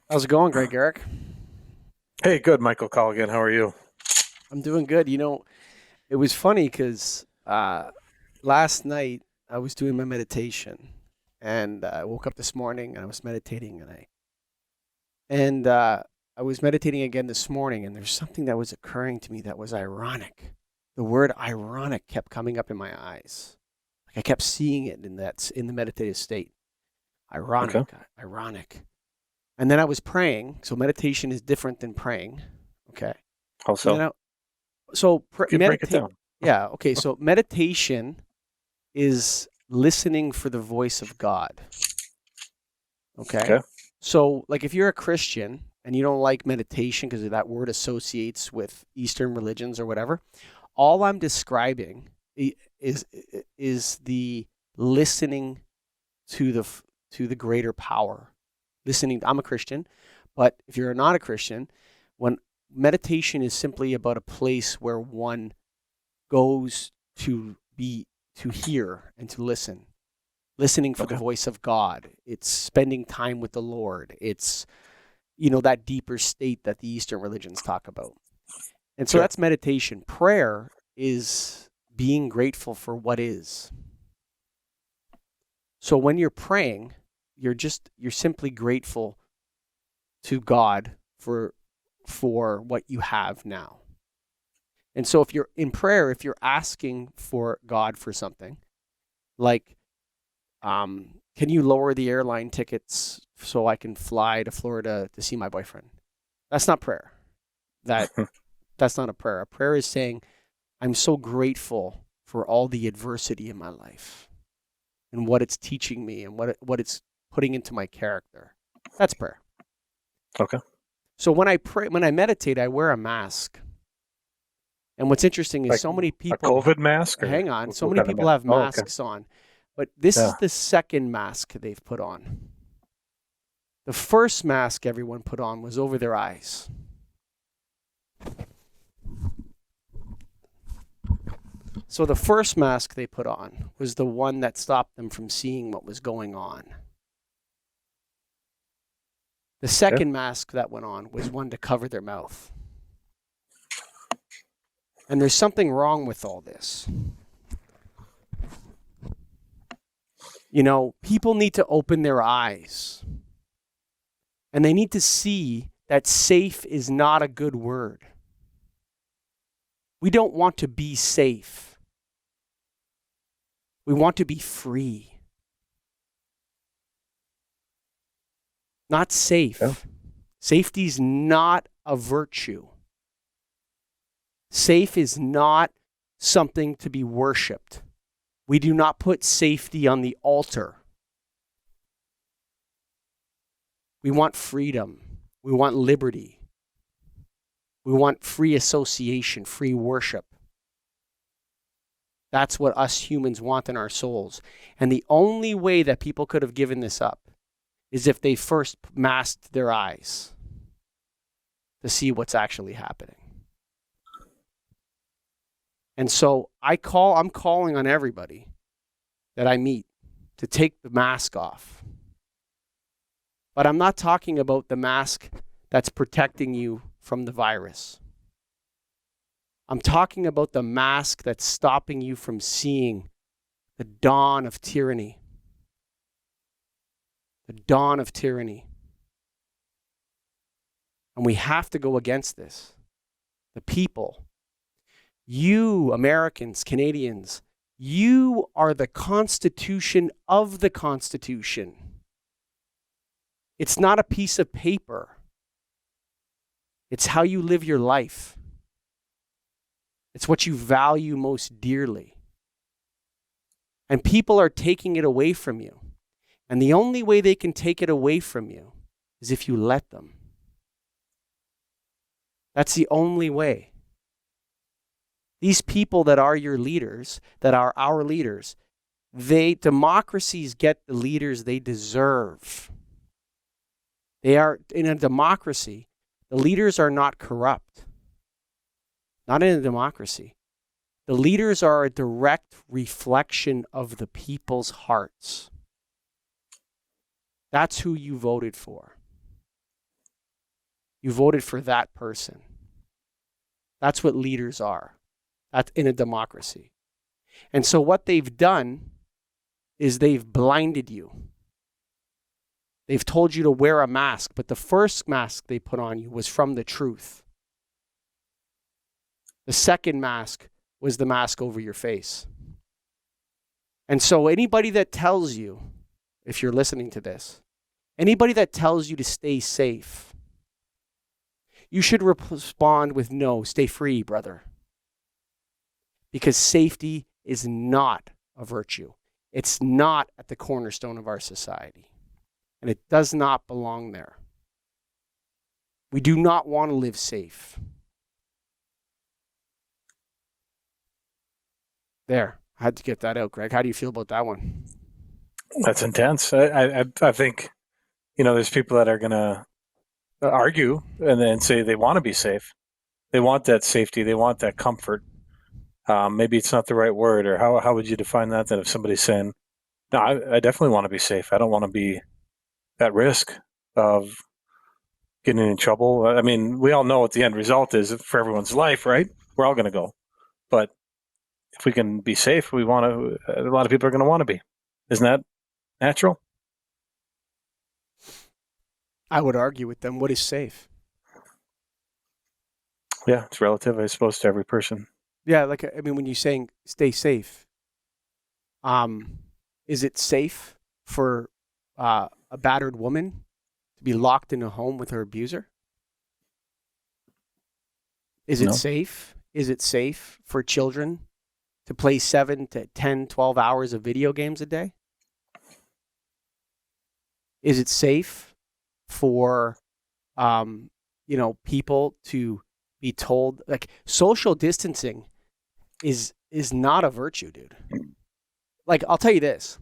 How's it going, Greg Garrick? Hey, good, Michael Colligan. How are you? I'm doing good. It was funny because last night I was doing my meditation, and I woke up this morning and I was meditating, and I was meditating again this morning, and there's something that was occurring to me that was ironic. The word ironic kept coming up in my eyes. Like I kept seeing it in the meditative state. Okay. Ironic, ironic. And then I was praying. So meditation is different than praying. Okay. How And then so? Break it meditate. down. Yeah. Okay. So meditation is listening for the voice of God. Okay. Okay. So, like, if you're a Christian and you don't like meditation because that word associates with Eastern religions or whatever, all I'm describing is is the listening to to the greater power. Listening. I'm a Christian, but if you're not a Christian, when meditation is simply about a place where one goes to hear and to listen, listening for the Okay. voice of God. It's spending time with the Lord. It's that deeper state that the Eastern religions talk about. And so Sure. that's meditation. Prayer is being grateful for what is. So when you're praying, you're simply grateful to God for what you have now. And so if you're in prayer, if you're asking for God for something, like can you lower the airline tickets so I can fly to Florida to see my boyfriend? That's not prayer. That that's not a prayer. A prayer is saying, I'm so grateful for all the adversity in my life and what it's teaching me and what it's putting into my character. That's prayer. Okay. So when I meditate, I wear a mask. And what's interesting is Like so many a people, COVID mask or hang on, so what many kind of people mask? have Oh, okay. masks on, but this is Yeah. the second mask they've put on. The first mask everyone put on was over their eyes. So the first mask they put on was the one that stopped them from seeing what was going on. The Okay. second mask that went on was one to cover their mouth. And there's something wrong with all this. People need to open their eyes and they need to see that safe is not a good word. We don't want to be safe. We want to be free, not Yeah. safe. Safety is not a virtue. Safe is not something to be worshiped. We do not put safety on the altar. We want freedom. We want liberty. We want free association, free worship. That's what us humans want in our souls. And the only way that people could have given this up is if they first masked their eyes to see what's actually happening. And so I'm calling on everybody that I meet to take the mask off. But I'm not talking about the mask that's protecting you from the virus. I'm talking about the mask that's stopping you from seeing the dawn of tyranny. The dawn of tyranny. And we have to go against this. The people, you Americans, Canadians, you are the Constitution of the Constitution. It's not a piece of paper. It's how you live your life. It's what you value most dearly. And people are taking it away from you. And the only way they can take it away from you is if you let them. That's the only way. These people that are your leaders, that are our leaders, democracies get the leaders they deserve. They are in a democracy, the leaders are not corrupt. Not in a democracy. The leaders are a direct reflection of the people's hearts. That's who you voted for. You voted for that person. That's what leaders are. That's in a democracy. And so what they've done is they've blinded you. They've told you to wear a mask, but the first mask they put on you was from the truth. The second mask was the mask over your face. And so anybody that tells you, if you're listening to this, anybody that tells you to stay safe, you should respond with no, stay free, brother. Because safety is not a virtue. It's not at the cornerstone of our society. And it does not belong there. We do not want to live safe. There. I had to get that out, Greg. How do you feel about that one? That's intense. I think, there's people that are going to argue and then say they want to be safe. They want that safety. They want that comfort. Maybe it's not the right word, or how would you define that? That if somebody's saying, no, I definitely want to be safe. I don't want to be at risk of getting in trouble. I mean, we all know what the end result is for everyone's life, right? We're all going to go. But if we can be safe, a lot of people are going to want to be. Isn't that natural? I would argue with them. What is safe? Yeah, it's relative, I suppose, to every person. Yeah, when you're saying stay safe, is it safe for a battered woman to be locked in a home with her abuser? Is it safe? Is it safe for children to play 7 to 10, 12 hours of video games a day? Is it safe for, people to be told, social distancing is not a virtue, dude. I'll tell you this.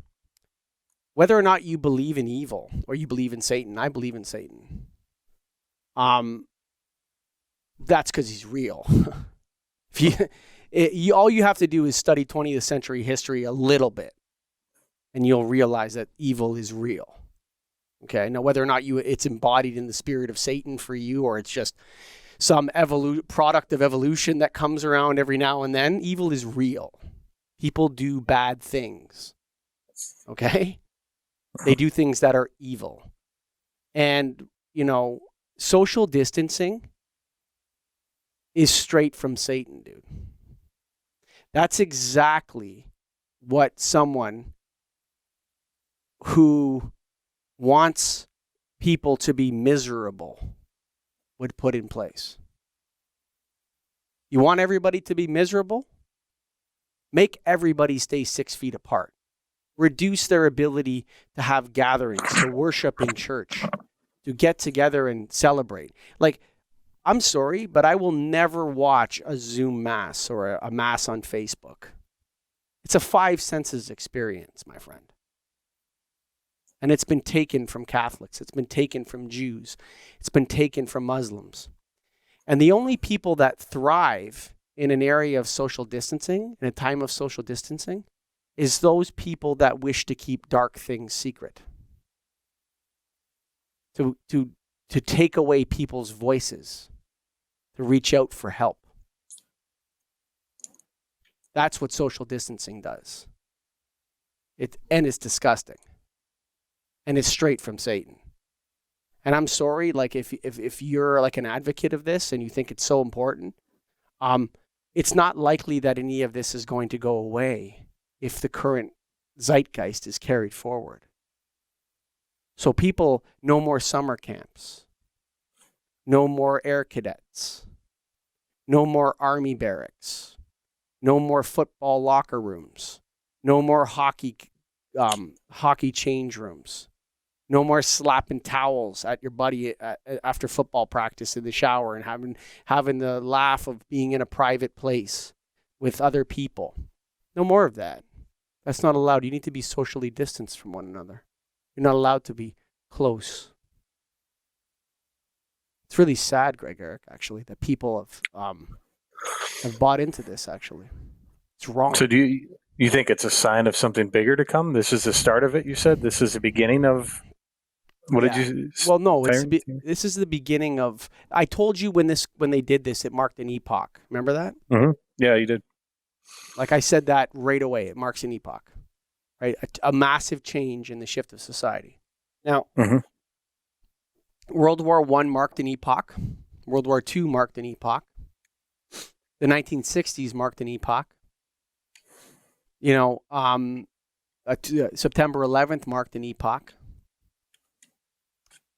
Whether or not you believe in evil or you believe in Satan, I believe in Satan. That's because he's real. All you have to do is study 20th century history a little bit, and you'll realize that evil is real. Okay, now whether or not it's embodied in the spirit of Satan for you, or it's just some product of evolution that comes around every now and then, evil is real. People do bad things. Okay? They do things that are evil. And, social distancing is straight from Satan, dude. That's exactly what someone who wants people to be miserable would put in place. You want everybody to be miserable? Make everybody stay 6 feet apart. Reduce their ability to have gatherings, to worship in church, to get together and celebrate. I'm sorry, but I will never watch a Zoom mass or a mass on Facebook. It's a 5 senses experience, my friend. And it's been taken from Catholics. It's been taken from Jews. It's been taken from Muslims. And the only people that thrive in an area of social distancing, in a time of social distancing, is those people that wish to keep dark things secret. To take away people's voices, to reach out for help. That's what social distancing does. And it's disgusting. And it's straight from Satan. And I'm sorry, if you're an advocate of this and you think it's so important, it's not likely that any of this is going to go away if the current zeitgeist is carried forward. So people, no more summer camps, no more air cadets, no more army barracks, no more football locker rooms, no more hockey change rooms, no more slapping towels at your buddy after football practice in the shower and having the laugh of being in a private place with other people. No more of that. That's not allowed. You need to be socially distanced from one another. You're not allowed to be close. It's really sad, Eric, actually, that people have bought into this, actually. It's wrong. So do you think it's a sign of something bigger to come? This is the start of it, you said? This is the beginning of What did Yeah. you? Well, no, Tyrant? this is the beginning of. I told you when they did this, it marked an epoch. Remember that? Mm-hmm. Yeah, you did. Like I said that right away. It marks an epoch, right? A massive change in the shift of society. Now, Mm-hmm. World War One marked an epoch. World War Two marked an epoch. The 1960s marked an epoch. You know, September 11th marked an epoch.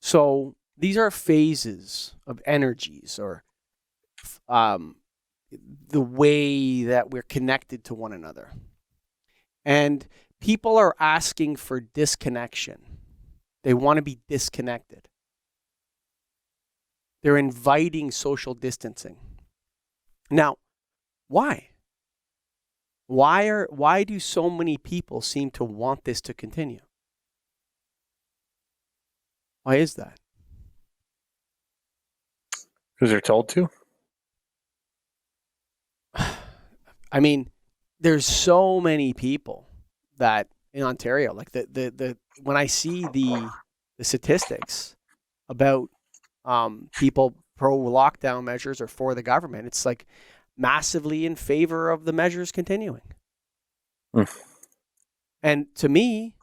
So these are phases of energies or um, the way that we're connected to one another. And people are asking for disconnection. They want to be disconnected. They're inviting social distancing. Now, why? Why do so many people seem to want this to continue? Why is that? Because they're told to. I mean, there's so many people that in Ontario, like the when I see the statistics about people pro lockdown measures or for the government, it's like massively in favor of the measures continuing. Mm. And to me,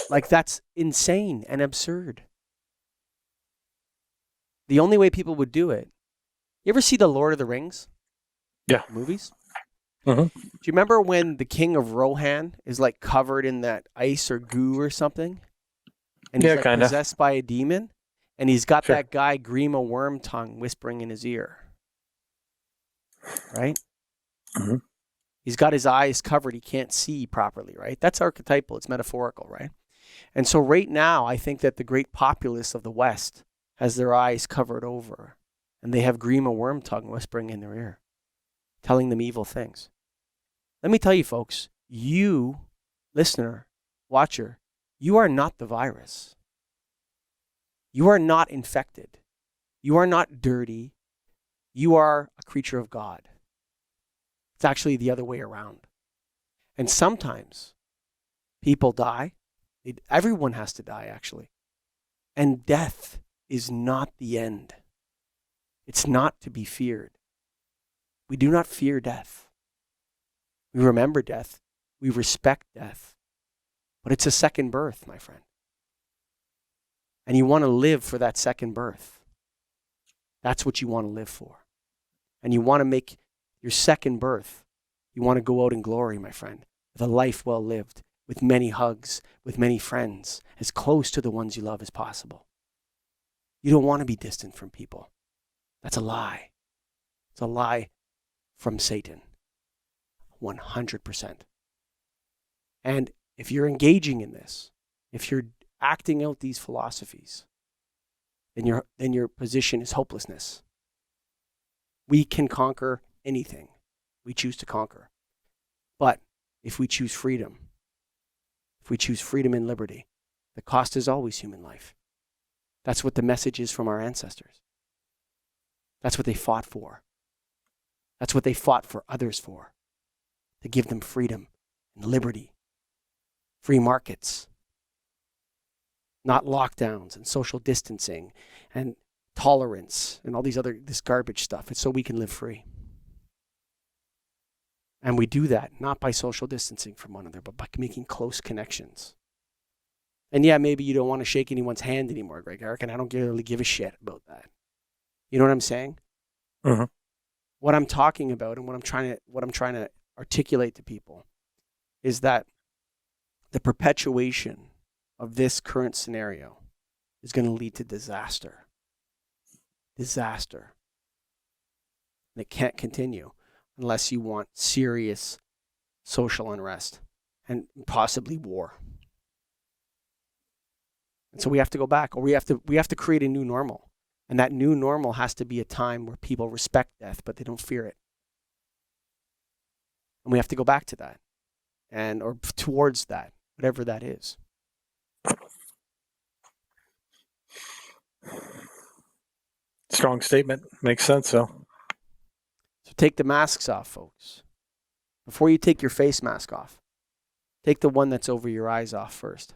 like that's insane and absurd. The only way people would do it. You ever see the Lord of the Rings? Yeah. Movies? Mm-hmm. Do you remember when the King of Rohan is like covered in that ice or goo or something? And he's Yeah, like kinda. possessed by a demon? And he's got Sure. that guy Grima Wormtongue whispering in his ear. Right? Mm-hmm. He's got his eyes covered. He can't see properly, right? That's archetypal. It's metaphorical, right? And so right now, I think that the great populace of the West has their eyes covered over. And they have Grima Wormtongue whispering in their ear, telling them evil things. Let me tell you, folks, you, listener, watcher, you are not the virus. You are not infected. You are not dirty. You are a creature of God. It's actually the other way around. And sometimes people die. Everyone has to die, actually. And death is not the end. It's not to be feared. We do not fear death. We remember death. We respect death. But it's a second birth, my friend. And you want to live for that second birth. That's what you want to live for. And you want to make your second birth, you want to go out in glory, my friend, with a life well lived, with many hugs, with many friends, as close to the ones you love as possible. You don't want to be distant from people. That's a lie. It's a lie from Satan. 100%. And if you're engaging in this, if you're acting out these philosophies, then your position is hopelessness. We can conquer anything we choose to conquer. But if we choose freedom, if we choose freedom and liberty, the cost is always human life. That's what the message is from our ancestors. That's what they fought for. That's what they fought for others for. To give them freedom and liberty. Free markets. Not lockdowns and social distancing and tolerance and all this garbage stuff. It's so we can live free. And we do that not by social distancing from one another, but by making close connections. And yeah, maybe you don't want to shake anyone's hand anymore, Greg Eric, and I don't really give a shit about that. You know what I'm saying? Mm-hmm. What I'm talking about and what I'm trying to articulate to people is that the perpetuation of this current scenario is going to lead to disaster. Disaster. And it can't continue unless you want serious social unrest and possibly war. And so we have to go back, or we have to create a new normal. And that new normal has to be a time where people respect death, but they don't fear it. And we have to go back to that, or towards that, whatever that is. Strong statement. Makes sense, though. So take the masks off, folks. Before you take your face mask off, take the one that's over your eyes off first.